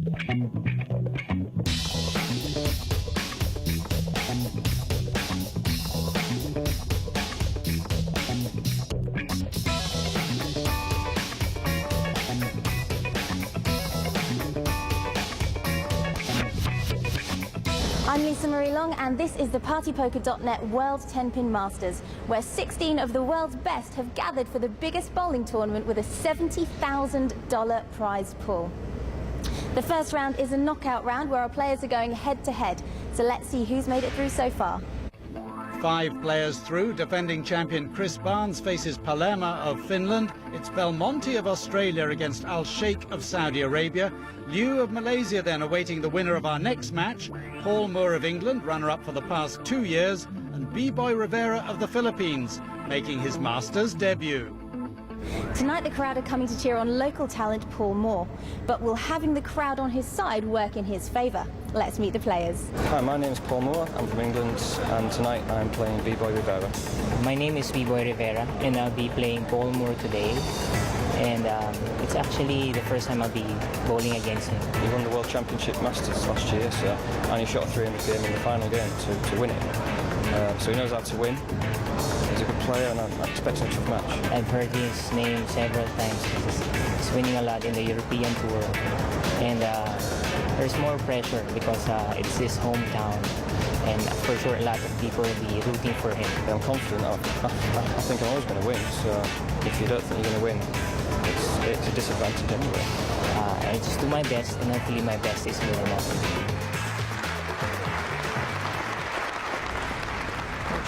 I'm Lisa Marie Long, and this is the PartyPoker.net World Tenpin Masters, where 16 of the world's best have gathered for the biggest bowling tournament with a $70,000 prize pool. The first round is a knockout round where our players are going head-to-head, so let's see who's made it through so far. 5 players through. Defending champion Chris Barnes faces Palermo of Finland. It's Belmonte of Australia against Al Sheikh of Saudi Arabia. Liu of Malaysia then awaiting the winner of our next match. Paul Moor of England, runner-up for the past 2 years. And Biboy Rivera of the Philippines, making his Masters debut. Tonight the crowd are coming to cheer on local talent Paul Moor, but will having the crowd on his side work in his favour? Let's meet the players. Hi, my name is Paul Moor, I'm from England, and tonight I'm playing Biboy Rivera. My name is Biboy Rivera, and I'll be playing Paul Moor today. And it's actually the first time I'll be bowling against him. He won the World Championship Masters last year, and he shot a 300 game in the final game to win it. So he knows how to win. He's a good player, and I'm expecting a tough match. I've heard his name several times. He's winning a lot in the European Tour. And there's more pressure because it's his hometown. And for sure, a lot of people will be rooting for him. I'm confident. I think I'm always going to win, so if you don't think you're going to win, it's a disadvantage anyway. I just do my best, and hopefully my best is good enough.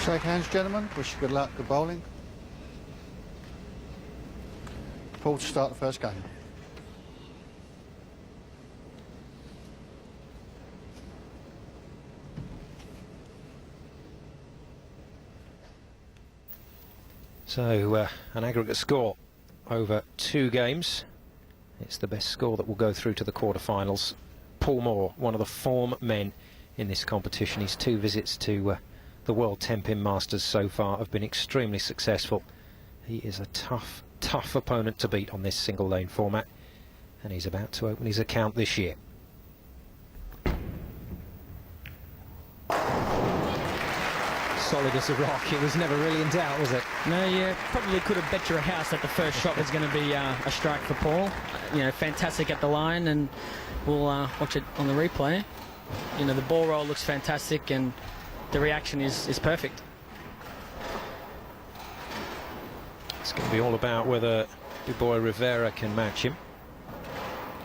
Shake hands, gentlemen. Wish you good luck, good bowling. Paul to start the first game. So, an aggregate score over 2 games. It's the best score that will go through to the quarterfinals. Paul Moor, one of the form men in this competition. His 2 visits to the World Tenpin Masters so far have been extremely successful. He is a tough opponent to beat on this single lane format, and he's about to open his account this year. Solid as a rock. It was never really in doubt, was it? No, you probably could have bet your house that the first shot was going to be a strike for Paul. You know, fantastic at the line, and we'll watch it on the replay. You know, the ball roll looks fantastic, and the reaction is perfect. It's going to be all about whether Biboy Rivera can match him.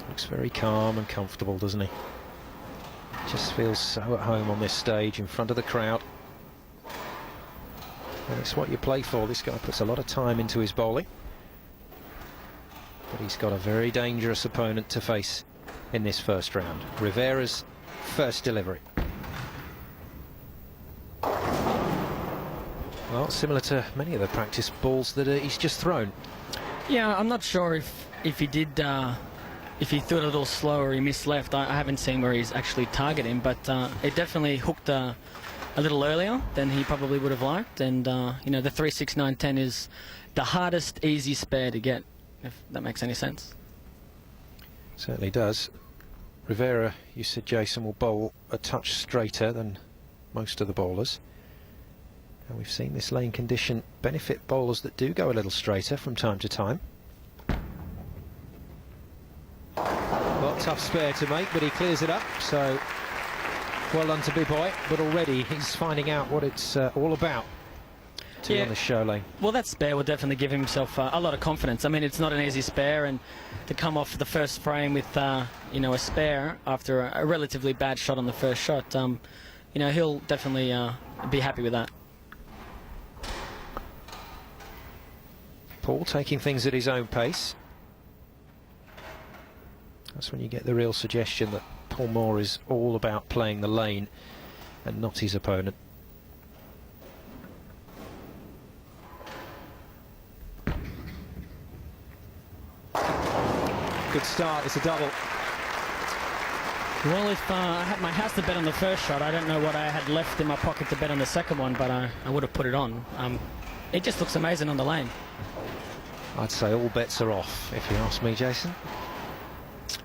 Looks very calm and comfortable, doesn't he? Just feels so at home on this stage in front of the crowd. And it's what you play for. This guy puts a lot of time into his bowling, but he's got a very dangerous opponent to face in this first round. Rivera's first delivery. Well, similar to many of the practice balls that he's just thrown. Yeah, I'm not sure if he did, if he threw it a little slow or he missed left. I haven't seen where he's actually targeting, but it definitely hooked a little earlier than he probably would have liked. And, you know, the 3, 6, 9, 10 is the hardest, easy spare to get, if that makes any sense. Certainly does. Rivera, you said, Jason, will bowl a touch straighter than most of the bowlers. And we've seen this lane condition benefit bowlers that do go a little straighter from time to time. Well, tough spare to make, but he clears it up, so well done to Biboy. But already he's finding out what it's all about on the show lane. Well, that spare will definitely give himself a lot of confidence. I mean, it's not an easy spare, and to come off the first frame with you know, a spare after a relatively bad shot on the first shot, you know, he'll definitely be happy with that. Paul taking things at his own pace. That's when you get the real suggestion that Paul Moor is all about playing the lane and not his opponent. Good start, it's a double. Well, if I had my house to bet on the first shot, I don't know what I had left in my pocket to bet on the second one, but I would have put it on. It just looks amazing on the lane. I'd say all bets are off, if you ask me, Jason.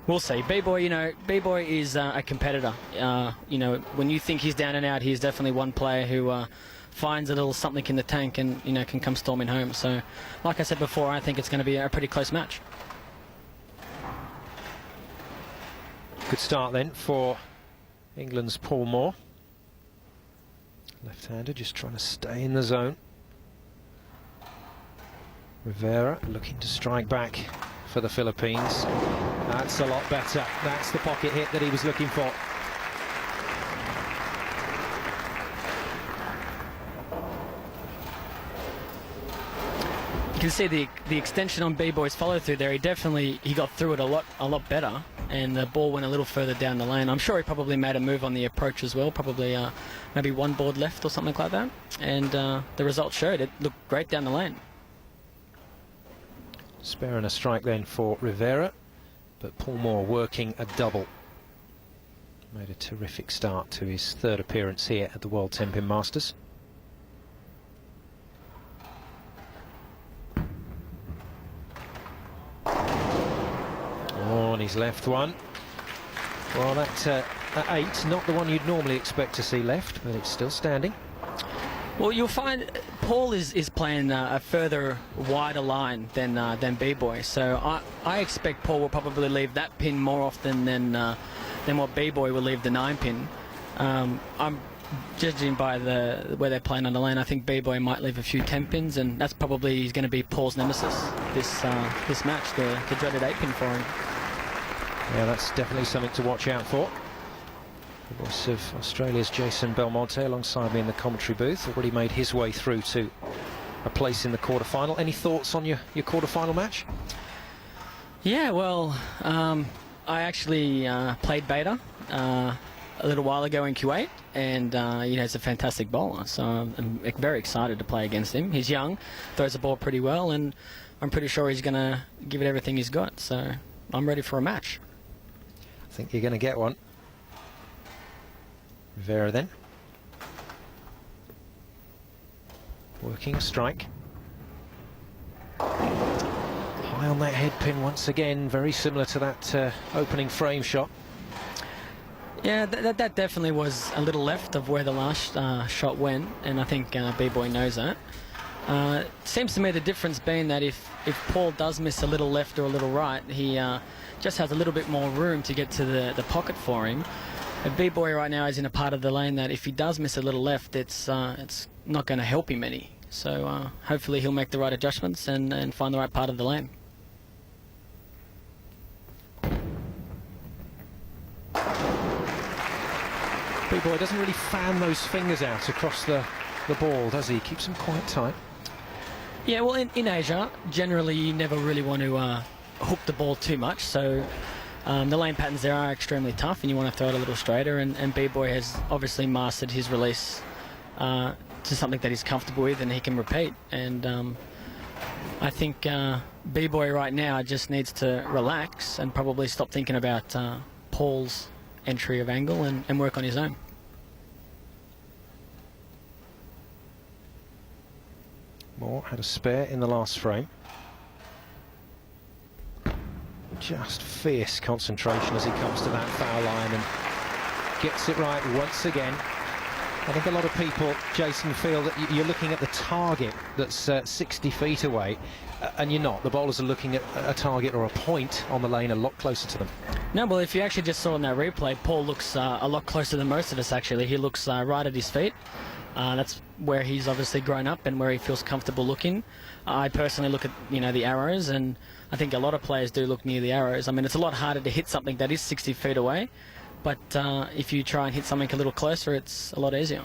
We'll see. Biboy, you know, Biboy is a competitor. You know, when you think he's down and out, he's definitely one player who finds a little something in the tank and, you know, can come storming home. So, like I said before, I think it's going to be a pretty close match. Good start then for England's Paul Moor. Left-hander just trying to stay in the zone. Rivera looking to strike back for the Philippines. That's a lot better. That's the pocket hit that he was looking for. You can see the extension on Biboy's follow through there. He got through it a lot better, and the ball went a little further down the lane. I'm sure he probably made a move on the approach as well, probably maybe one board left or something like that, and the result showed it looked great down the lane. Spare and a strike then for Rivera, but Paul Moor working a double. Made a terrific start to his third appearance here at the World Tenpin Masters. Oh, and he's left one. Well, that at 8, not the one you'd normally expect to see left, but it's still standing. Well, you'll find Paul is playing a further wider line than Biboy, so I expect Paul will probably leave that pin more often than what Biboy will leave the 9 pin. I'm judging by where they're playing on the lane. I think Biboy might leave a few 10 pins, and that's probably going to be Paul's nemesis this match, the dreaded 8 pin for him. Yeah, that's definitely something to watch out for. The voice of Australia's Jason Belmonte alongside me in the commentary booth, already made his way through to a place in the quarter-final. Any thoughts on your quarter-final match? Yeah, well, I actually played beta a little while ago in Kuwait, and you know, he's a fantastic bowler, so I'm very excited to play against him. He's young, throws the ball pretty well, and I'm pretty sure he's going to give it everything he's got, so I'm ready for a match. I think you're going to get one. Rivera then. Working a strike. High on that head pin once again, very similar to that opening frame shot. Yeah, that definitely was a little left of where the last shot went, and I think Biboy knows that. Seems to me the difference being that if Paul does miss a little left or a little right, he just has a little bit more room to get to the pocket for him. Biboy right now is in a part of the lane that if he does miss a little left, it's not going to help him any. So hopefully he'll make the right adjustments and find the right part of the lane. Biboy doesn't really fan those fingers out across the ball, does he? Keeps them quite tight. Yeah, well, in Asia, generally you never really want to hook the ball too much, so the lane patterns there are extremely tough, and you want to throw it a little straighter, and Biboy has obviously mastered his release to something that he's comfortable with and he can repeat. And I think Biboy right now just needs to relax and probably stop thinking about Paul's entry of angle and work on his own. Moore had a spare in the last frame. Just fierce concentration as he comes to that foul line and gets it right once again. I think a lot of people, Jason, feel that you're looking at the target that's 60 feet away, and you're not. The bowlers are looking at a target or a point on the lane a lot closer to them. No, well, if you actually just saw in that replay, Paul looks a lot closer than most of us, actually. He looks right at his feet. That's where he's obviously grown up and where he feels comfortable looking. I personally look at, you know, the arrows, and I think a lot of players do look near the arrows. I mean, it's a lot harder to hit something that is 60 feet away, but if you try and hit something a little closer, it's a lot easier.